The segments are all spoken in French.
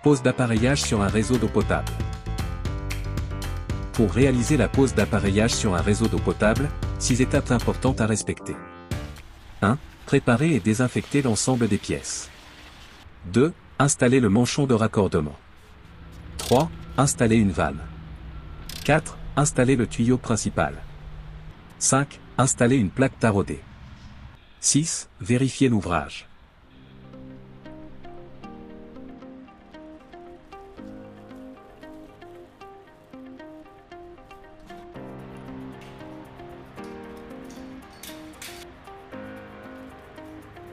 Pose d'appareillage sur un réseau d'eau potable. Pour réaliser la pose d'appareillage sur un réseau d'eau potable, 6 étapes importantes à respecter. 1. Préparer et désinfecter l'ensemble des pièces. 2. Installer le manchon de raccordement. 3. Installer une vanne. 4. Installer le tuyau principal. 5. Installer une plaque taraudée. 6. Vérifier l'ouvrage.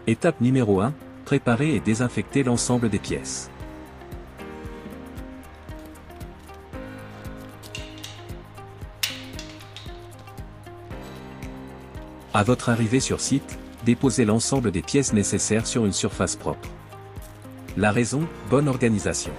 Étape numéro 1. Préparer et désinfecter l'ensemble des pièces. À votre arrivée sur site, déposez l'ensemble des pièces nécessaires sur une surface propre. La raison, bonne organisation.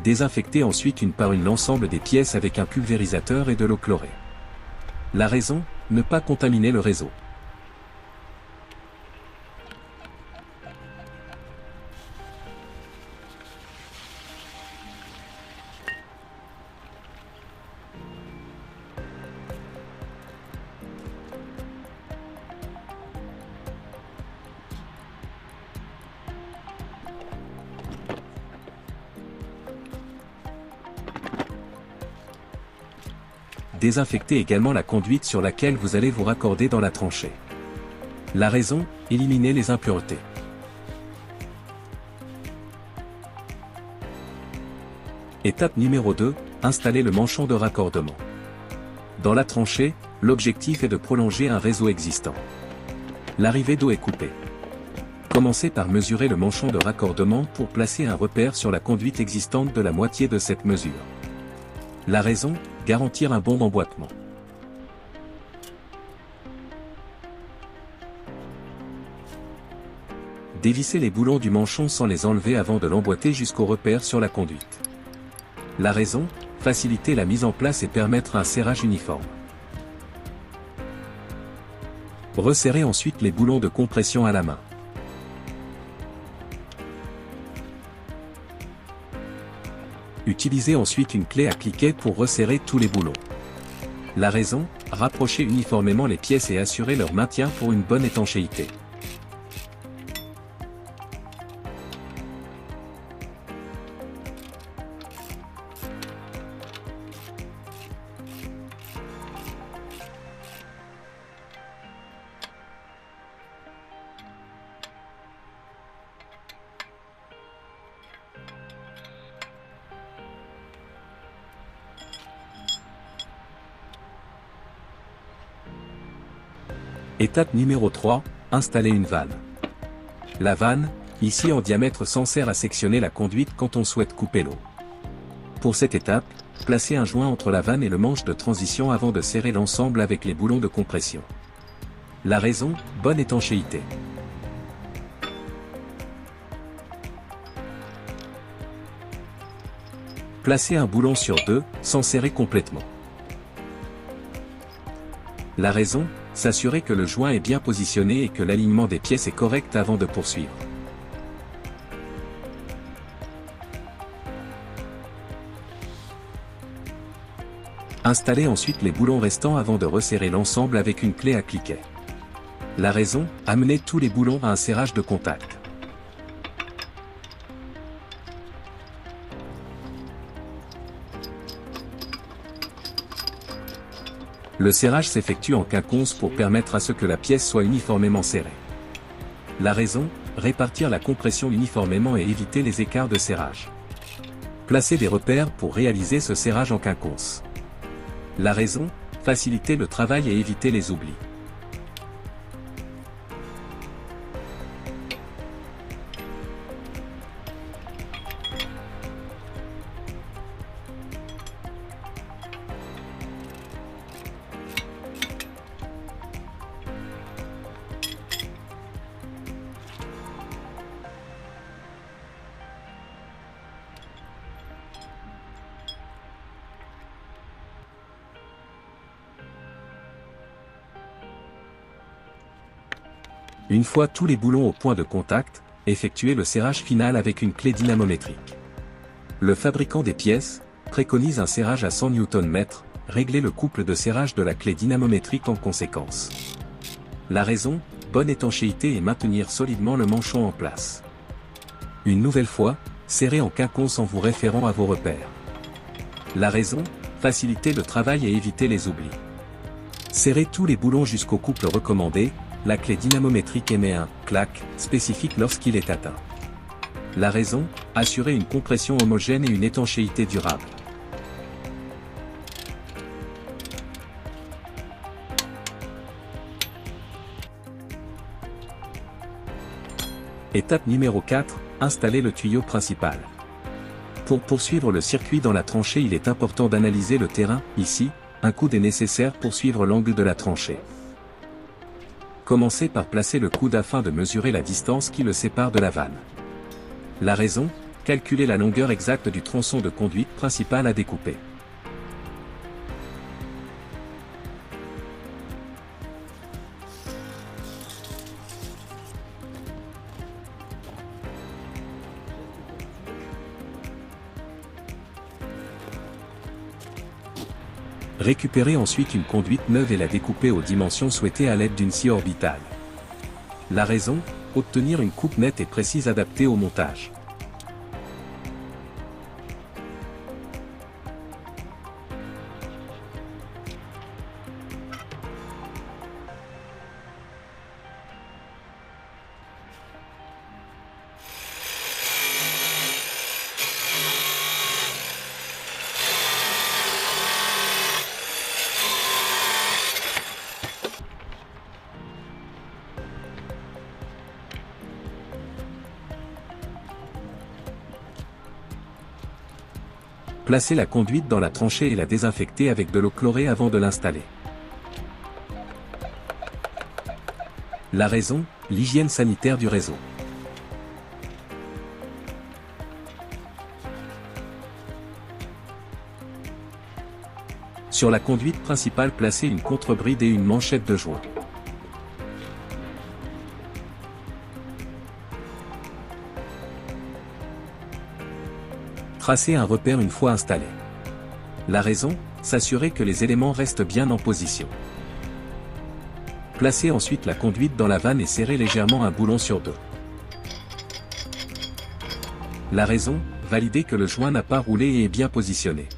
Désinfectez ensuite une par une l'ensemble des pièces avec un pulvérisateur et de l'eau chlorée. La raison, ne pas contaminer le réseau. Désinfectez également la conduite sur laquelle vous allez vous raccorder dans la tranchée. La raison, éliminer les impuretés. Étape numéro 2, installer le manchon de raccordement. Dans la tranchée, l'objectif est de prolonger un réseau existant. L'arrivée d'eau est coupée. Commencez par mesurer le manchon de raccordement pour placer un repère sur la conduite existante de la moitié de cette mesure. La raison, garantir un bon emboîtement. Dévissez les boulons du manchon sans les enlever avant de l'emboîter jusqu'au repère sur la conduite. La raison, faciliter la mise en place et permettre un serrage uniforme. Resserrez ensuite les boulons de compression à la main. Utilisez ensuite une clé à cliquet pour resserrer tous les boulons. La raison, rapprochez uniformément les pièces et assurez leur maintien pour une bonne étanchéité. Étape numéro 3, installer une vanne. La vanne, ici en diamètre, sert à sectionner la conduite quand on souhaite couper l'eau. Pour cette étape, placez un joint entre la vanne et le manche de transition avant de serrer l'ensemble avec les boulons de compression. La raison, bonne étanchéité. Placez un boulon sur deux, sans serrer complètement. La raison, s'assurer que le joint est bien positionné et que l'alignement des pièces est correct avant de poursuivre. Installez ensuite les boulons restants avant de resserrer l'ensemble avec une clé à cliquet. La raison, amenez tous les boulons à un serrage de contact. Le serrage s'effectue en quinconce pour permettre à ce que la pièce soit uniformément serrée. La raison, répartir la compression uniformément et éviter les écarts de serrage. Placez des repères pour réaliser ce serrage en quinconce. La raison, faciliter le travail et éviter les oublis. Une fois tous les boulons au point de contact, effectuez le serrage final avec une clé dynamométrique. Le fabricant des pièces préconise un serrage à 100 Nm, réglez le couple de serrage de la clé dynamométrique en conséquence. La raison, bonne étanchéité et maintenir solidement le manchon en place. Une nouvelle fois, serrez en quinconce en vous référant à vos repères. La raison, faciliter le travail et éviter les oublis. Serrez tous les boulons jusqu'au couple recommandé, la clé dynamométrique émet un « clac » spécifique lorsqu'il est atteint. La raison, assurer une compression homogène et une étanchéité durable. Étape numéro 4, installer le tuyau principal. Pour poursuivre le circuit dans la tranchée, il est important d'analyser le terrain. Ici, un coude est nécessaire pour suivre l'angle de la tranchée. Commencez par placer le coude afin de mesurer la distance qui le sépare de la vanne. La raison, calculer la longueur exacte du tronçon de conduite principale à découper. Récupérez ensuite une conduite neuve et la découpez aux dimensions souhaitées à l'aide d'une scie orbitale. La raison, obtenir une coupe nette et précise adaptée au montage. Placez la conduite dans la tranchée et la désinfectez avec de l'eau chlorée avant de l'installer. La raison, l'hygiène sanitaire du réseau. Sur la conduite principale, placez une contre-bride et une manchette de joint. Tracez un repère une fois installé. La raison, s'assurer que les éléments restent bien en position. Placez ensuite la conduite dans la vanne et serrez légèrement un boulon sur deux. La raison, valider que le joint n'a pas roulé et est bien positionné.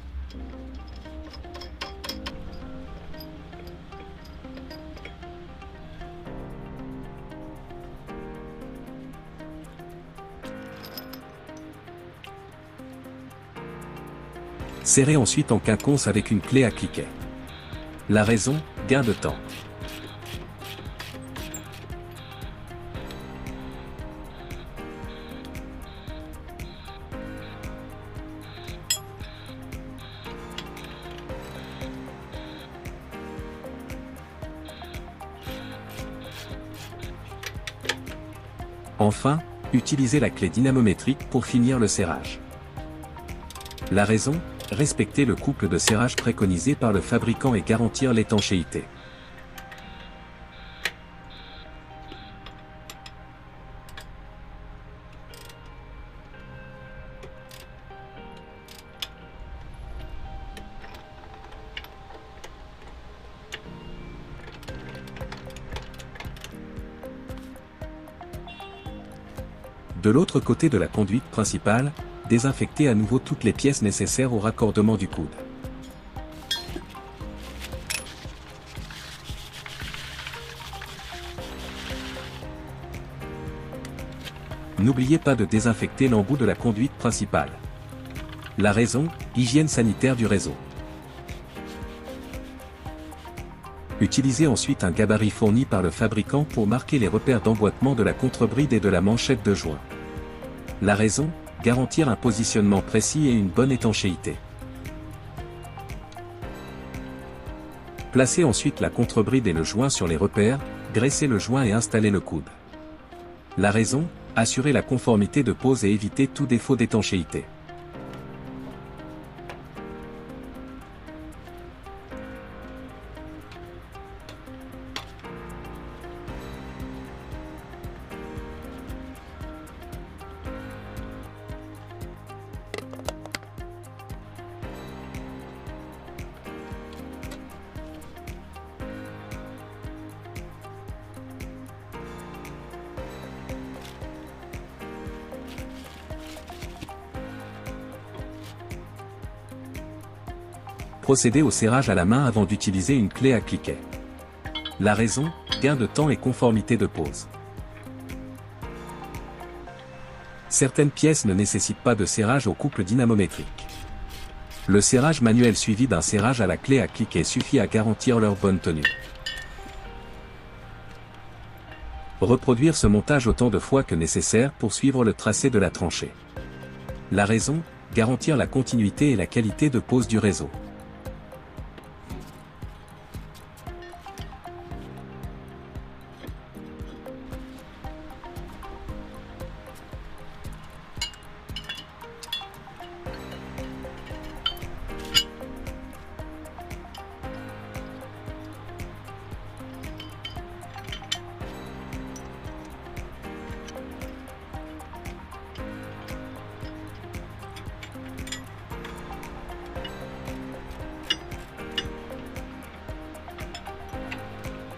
Serrez ensuite en quinconce avec une clé à cliquet. La raison, gain de temps. Enfin, utilisez la clé dynamométrique pour finir le serrage. La raison, respecter le couple de serrage préconisé par le fabricant et garantir l'étanchéité. De l'autre côté de la conduite principale, désinfectez à nouveau toutes les pièces nécessaires au raccordement du coude. N'oubliez pas de désinfecter l'embout de la conduite principale. La raison, hygiène sanitaire du réseau. Utilisez ensuite un gabarit fourni par le fabricant pour marquer les repères d'emboîtement de la contre-bride et de la manchette de joint. La raison, garantir un positionnement précis et une bonne étanchéité. Placez ensuite la contre-bride et le joint sur les repères, graissez le joint et installez le coude. La raison, assurer la conformité de pose et éviter tout défaut d'étanchéité. Procédez au serrage à la main avant d'utiliser une clé à cliquet. La raison, gain de temps et conformité de pose. Certaines pièces ne nécessitent pas de serrage au couple dynamométrique. Le serrage manuel suivi d'un serrage à la clé à cliquet suffit à garantir leur bonne tenue. Reproduire ce montage autant de fois que nécessaire pour suivre le tracé de la tranchée. La raison, garantir la continuité et la qualité de pose du réseau.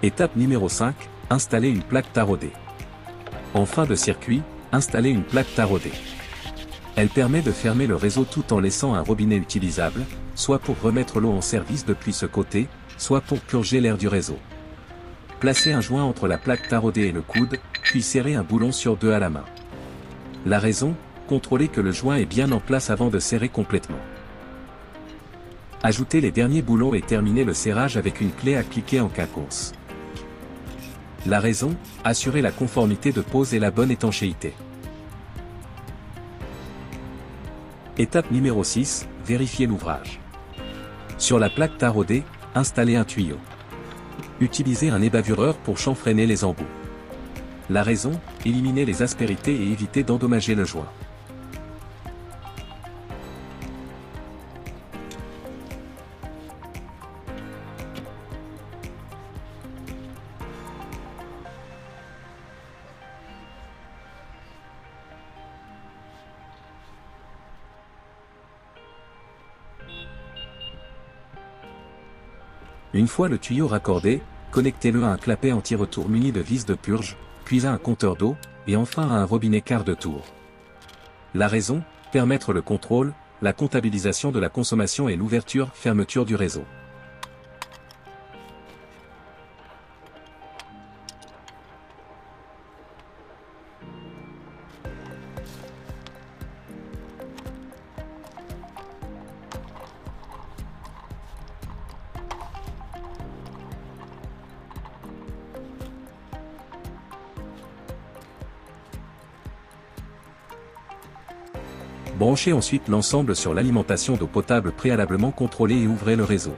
Étape numéro 5, installer une plaque taraudée. En fin de circuit, installer une plaque taraudée. Elle permet de fermer le réseau tout en laissant un robinet utilisable, soit pour remettre l'eau en service depuis ce côté, soit pour purger l'air du réseau. Placez un joint entre la plaque taraudée et le coude, puis serrez un boulon sur deux à la main. La raison, contrôlez que le joint est bien en place avant de serrer complètement. Ajoutez les derniers boulons et terminez le serrage avec une clé à cliquer en quinconce. La raison, assurer la conformité de pose et la bonne étanchéité. Étape numéro 6, vérifier l'ouvrage. Sur la plaque taraudée, installez un tuyau. Utilisez un ébavureur pour chanfreiner les embouts. La raison, éliminer les aspérités et éviter d'endommager le joint. Une fois le tuyau raccordé, connectez-le à un clapet anti-retour muni de vis de purge, puis à un compteur d'eau, et enfin à un robinet quart de tour. La raison, permettre le contrôle, la comptabilisation de la consommation et l'ouverture-fermeture du réseau. Branchez ensuite l'ensemble sur l'alimentation d'eau potable préalablement contrôlée et ouvrez le réseau.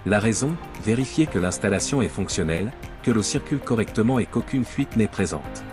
La raison, vérifiez que l'installation est fonctionnelle, que l'eau circule correctement et qu'aucune fuite n'est présente.